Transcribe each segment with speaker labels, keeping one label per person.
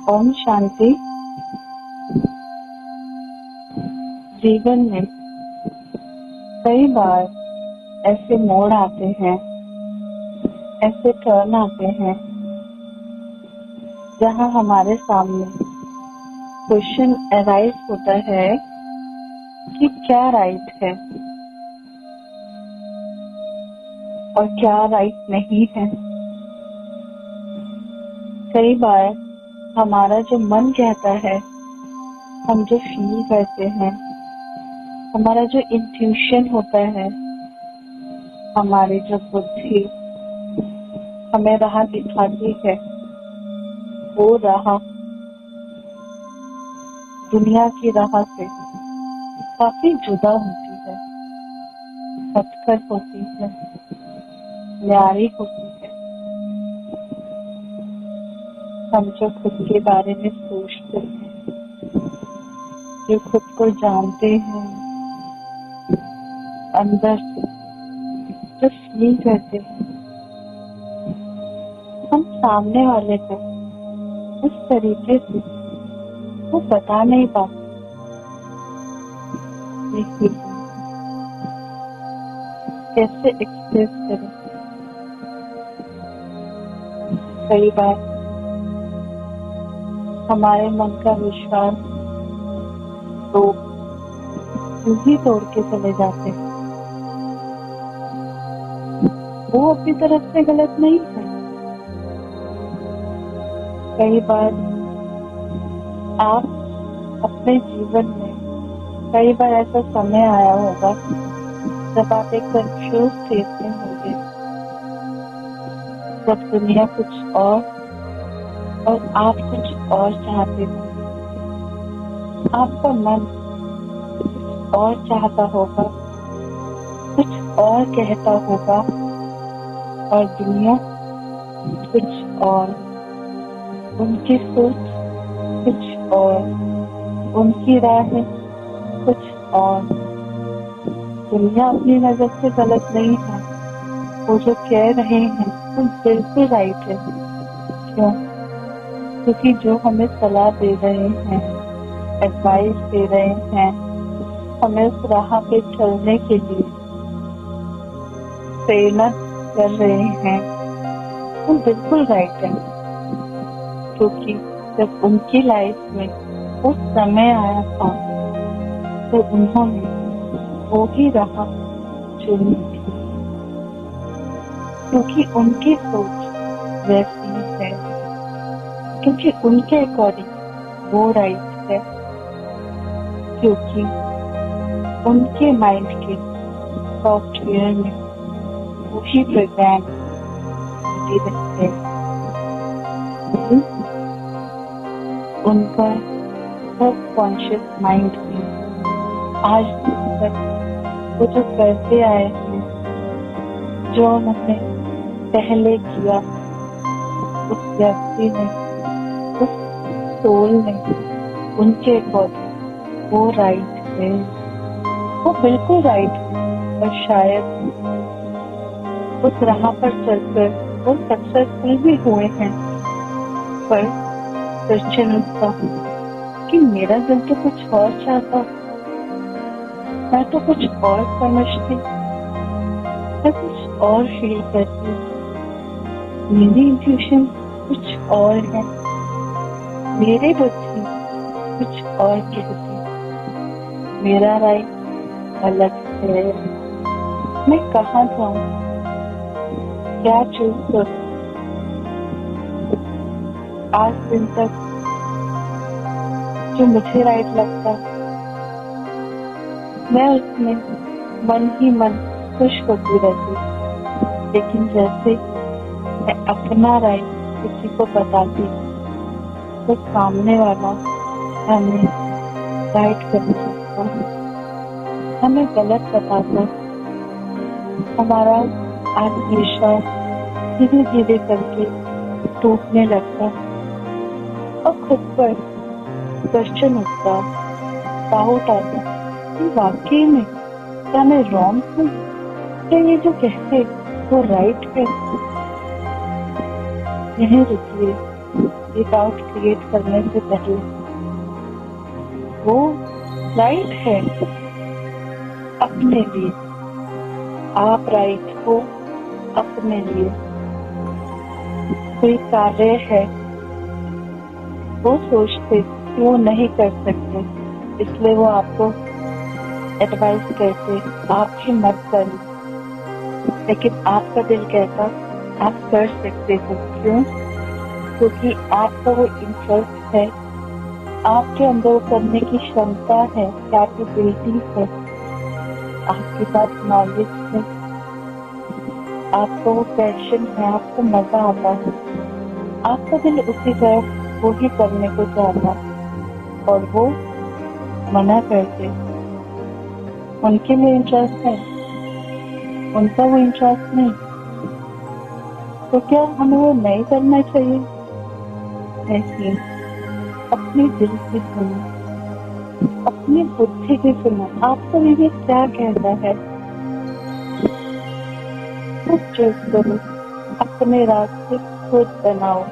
Speaker 1: ओम शांति। जीवन में कई बार ऐसे मोड़ आते हैं, ऐसे टर्न आते हैं जहां हमारे सामने क्वेश्चन अराइज होता है कि क्या राइट है और क्या राइट नहीं है। कई बार हमारा जो मन कहता है, हम जो फील करते हैं, हमारा जो इंट्यूशन होता है, हमारी जो बुद्धि हमें राह दिखाती है, वो राह दुनिया की राह से काफी जुदा होती है, हटकर होती है, न्यारी होती है। हम जो खुद के बारे में सोचते हैं, जो खुद को जानते हैं, अंदर से जो फील करते हैं, हम सामने वाले को उस तरीके से वो बता नहीं पाते। कैसे एक्सप्रेस करें? कई बार हमारे मन का विश्वास तो यूं ही तोड़ के चले जाते हैं। वो अपनी तरफ से गलत नहीं है। कई बार आप अपने जीवन में कई बार ऐसा समय आया होगा जब आप एक कंफ्यूज स्टेट में होंगे, जब दुनिया कुछ और आप कुछ और चाहते हो। आपका मन कुछ और चाहता होगा, कुछ और कहता होगा और दुनिया कुछ और, उनकी सोच कुछ और, उनकी राहें कुछ और। दुनिया अपनी नजर से गलत नहीं है, वो जो कह रहे हैं वो बिल्कुल राइट है। क्यों? क्योंकि जो हमें सलाह दे रहे हैं, एडवाइस दे रहे हैं, हमें उस राह पे चलने के लिए प्रेरणा कर रहे हैं, वो बिल्कुल राइट है। क्योंकि जब उनकी लाइफ में वो समय आया था तो उन्होंने वो ही राह चुनी थी, क्योंकि उनकी सोच वैसी है, क्योंकि उनके अकॉर्डिंग वो राइट है, क्योंकि उनके माइंड के सॉफ्टवेयर में वही प्रोग्राम रहते हैं। उनका सबकॉन्शियस माइंड में आज तक वो जो करते आए हैं, जो उन्होंने पहले किया, उस व्यक्ति ने, उस सोल ने, उनके अकॉर्डिंग वो राइट है, वो बिल्कुल राइट है। और शायद उस राह पर चलकर वो सक्सेसफुल भी हुए हैं। पर क्वेश्चन उठता कि मेरा दिल तो कुछ और चाहता, मैं तो कुछ और समझती, मैं कुछ और फील करती, मेरी इंट्यूशन कुछ और है, मेरी बुद्धि कुछ और कहती, मेरा राइट अलग है। मैं कहाँ जाऊँ? क्या चूज करूँ? आज दिन तक जो मुझे राइट लगता, मैं उसमें मन ही मन खुश होती रहती। लेकिन जैसे मैं अपना राइट किसी को बताती तो सामने वाला हमें राइट कर सकता, हमें गलत बताता। हमारा आत्मविश्वास धीरे धीरे करके टूटने लगता और खुद पर क्वेश्चन उठता, डाउट आता कि वाकई में क्या मैं रॉन्ग हूँ? क्या ये जो कहते वो राइट है? यहीं रुकिए, ये डाउट क्रिएट करने से पहले वो राइट है अपने लिए, आप राइट हो अपने लिए। कोई कार्य है वो सोचते कि वो नहीं कर सकते, इसलिए वो आपको एडवाइस करते आप ही मत करो, लेकिन आपका दिल कहता आप कर सकते हो। क्यों? क्योंकि आपका वो इंटरेस्ट है, आपके अंदर वो करने की क्षमता है, कैपेबिलिटी है, आपके पास नॉलेज है, आपको वो पैशन है, आपको मजा आता है, आपका दिल उसी तरफ वो ही करने को चाहता और वो मना करते। उनके लिए इंटरेस्ट है, उनका वो इंटरेस्ट नहीं, तो क्या हमें वो नहीं करना चाहिए? नहीं, अपनी दिल की सुनो, अपनी बुद्धि की सुनो, आपका विवेक क्या कहता है, खुद चूज करो, अपने रास्ते खुद बनाओ।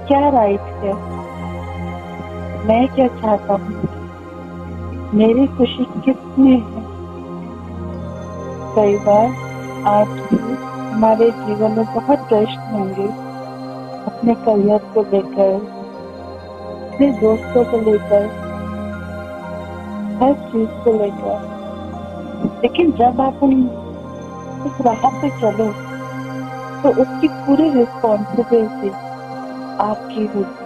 Speaker 1: क्या राइट है, मैं क्या चाहता हूँ, मेरी खुशी किसमें है? कई बार आज भी हमारे जीवन में बहुत प्रश्न होंगे, अपने करियर को लेकर, अपने दोस्तों को लेकर, हर चीज को लेकर, लेकिन जब आप उस राह पे चलो तो उसकी पूरी रिस्पॉन्सिबिलिटी आपकी होगी।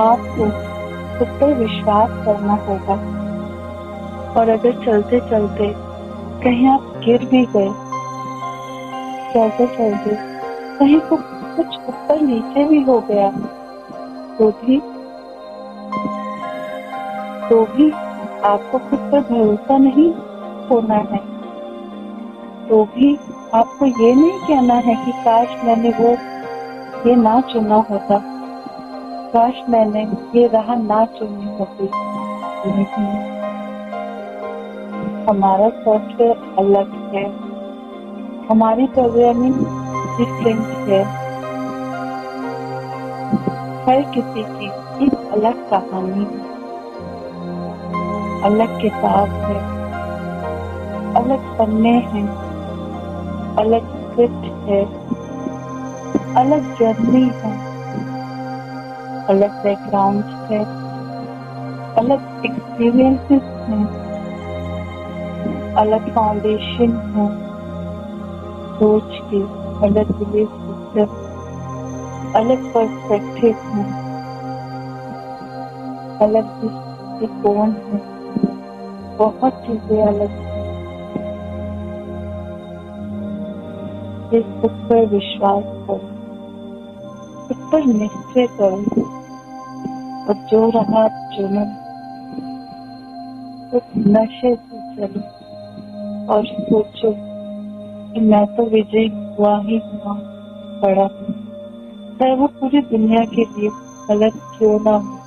Speaker 1: आपको खुद पर विश्वास करना होगा, और अगर चलते चलते कहीं आप गिर भी गए, चलते चलते कहीं कुछ ऊपर नीचे भी हो गया, तो भी आपको खुद पर भरोसा नहीं होना है, तो भी आपको ये नहीं कहना है कि काश मैंने ये ना चुना होता, काश मैंने ये राह ना चुनी होती। नहीं, हमारा सॉफ्टवेयर अलग है, हमारी प्रोग्रामिंग डिफरेंट है, हर किसी की एक अलग कहानी है, अलग किताब है, अलग पन्ने हैं, अलग स्क्रिप्ट है, अलग जर्नी है, अलग बैकग्राउंड है, अलग एक्सपीरियंसेस हैं, अलग फाउंडेशन है, सोच की अलग बिलीफ सिस्टम, अलग पर्सपेक्टिव है, अलग दृष्टिकोण है, बहुत चीजें अलग हैं। इस खुद पर विश्वास करो, खुद पर निश्चय करो, और जो राह चुनो उस नशे से चलो और सोचो कि मैं तो विजयी हुआ ही हुआ बड़ा हूँ, चाहे वो पूरी दुनिया के लिए गलत क्यों ना हो,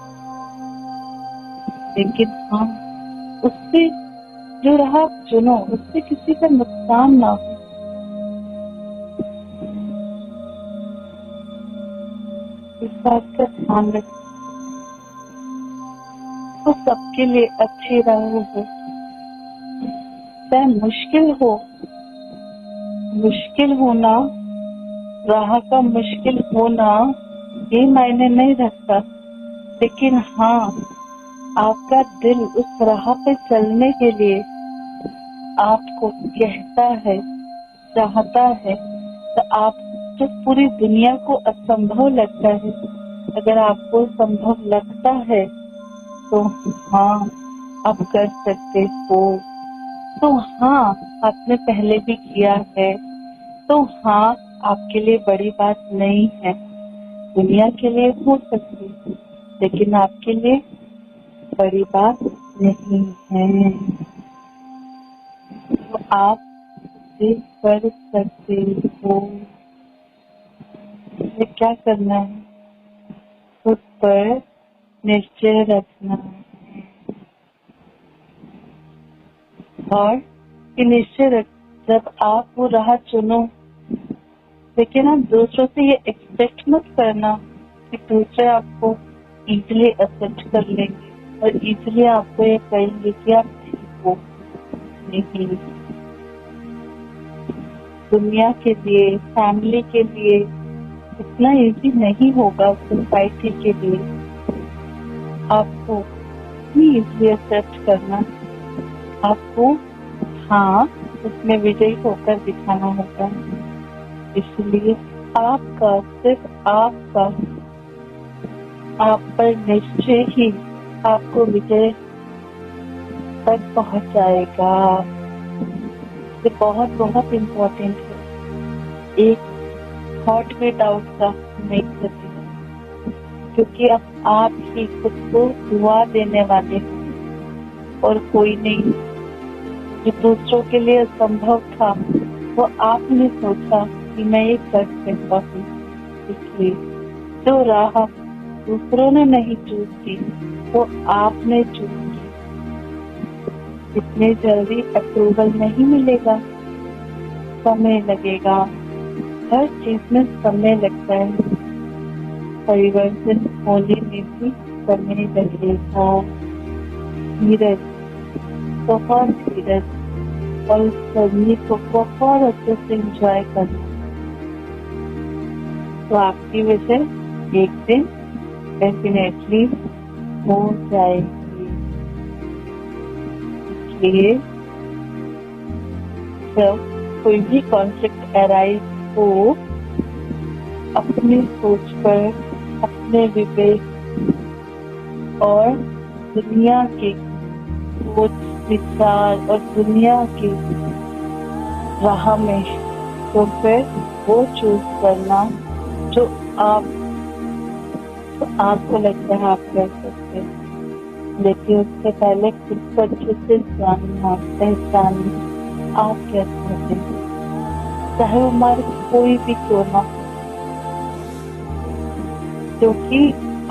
Speaker 1: लेकिन हाँ उससे जो राह चुनो उससे किसी का नुकसान ना हो। इस बात का ध्यान रखो, तो सबके लिए अच्छी राह हो, चाहे मुश्किल होना, राह का मुश्किल होना ये मायने नहीं रखता, लेकिन हाँ आपका दिल उस राह पे चलने के लिए आपको कहता है, चाहता है, तो आप जो पूरी दुनिया को असंभव लगता है, अगर आपको संभव लगता है तो हाँ आप कर सकते हो, तो हाँ आपने पहले भी किया है, तो हाँ आपके लिए बड़ी बात नहीं है, दुनिया के लिए हो सकती है लेकिन आपके लिए बड़ी बात नहीं है, तो आप इसे कर सकते हो। ये क्या करना है, खुद पर निश्चय रखना है, और ये निश्चय रख, जब आप वो राह चुनो लेकिन आप दूसरों से ये एक्सपेक्ट मत करना कि दूसरे आपको इजीली एक्सेप्ट कर लेंगे और इजीली आपको ये कहेंगे कि आप ठीक हो। नहीं, दुनिया के लिए, फैमिली के लिए इतना इजी नहीं होगा। सोसाइटी के लिए आपको इतनी इजीली एक्सेप्ट करना, आपको हाँ उसमें विजयी होकर दिखाना होगा। इसलिए आपका, सिर्फ आपका, आप पर निश्चय ही आपको विजय तक पहुंचाएगा। ये बहुत बहुत इम्पोर्टेंट है। एक थॉट में डाउट का नहीं करेगा, क्योंकि अब आप ही खुद को दुआ देने वाले हैं और कोई नहीं। जो दूसरों के लिए असंभव था वो आपने सोचा कि मैं ये कर सकता हूँ। इसलिए जो राह दूसरों ने नहीं चूज की वो आपने चूज की। इतनी जल्दी अप्रूवल नहीं मिलेगा, समय लगेगा। हर चीज में समय लगता है, परिवर्तन होने में भी समय लगेगा। धीरज, बहुत धीरज, और उस जर्नी को बहुत अच्छे से एंजॉय करना। तो आपकी वजह एक दिन डेफिनेटली हो जाएगी। इसलिए जब कोई भी कॉन्फ्लिक्ट अराइज हो, अपनी सोच पर, अपने विवेक और दुनिया के सोच विचार और दुनिया की राह में, तो फिर वो चूज करना जो आपको लगता है आप कर सकते हैं। लेकिन उससे पहले खुद को अच्छे से जानना, पहचानना आप क्या चाहते हैं, चाहे वो हमारे कोई भी क्यों ना, क्योंकि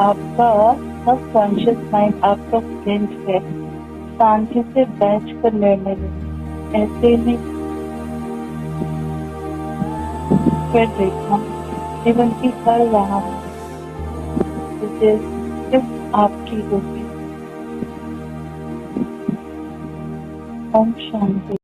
Speaker 1: आपका सबकॉन्शियस माइंड आपका फ्रेंड है। शांति से बैठ कर निर्णय लेना, ऐसे नहीं फिर देखना जीवन की हर राह सिर्फ आपकी होगी। ओम शांति।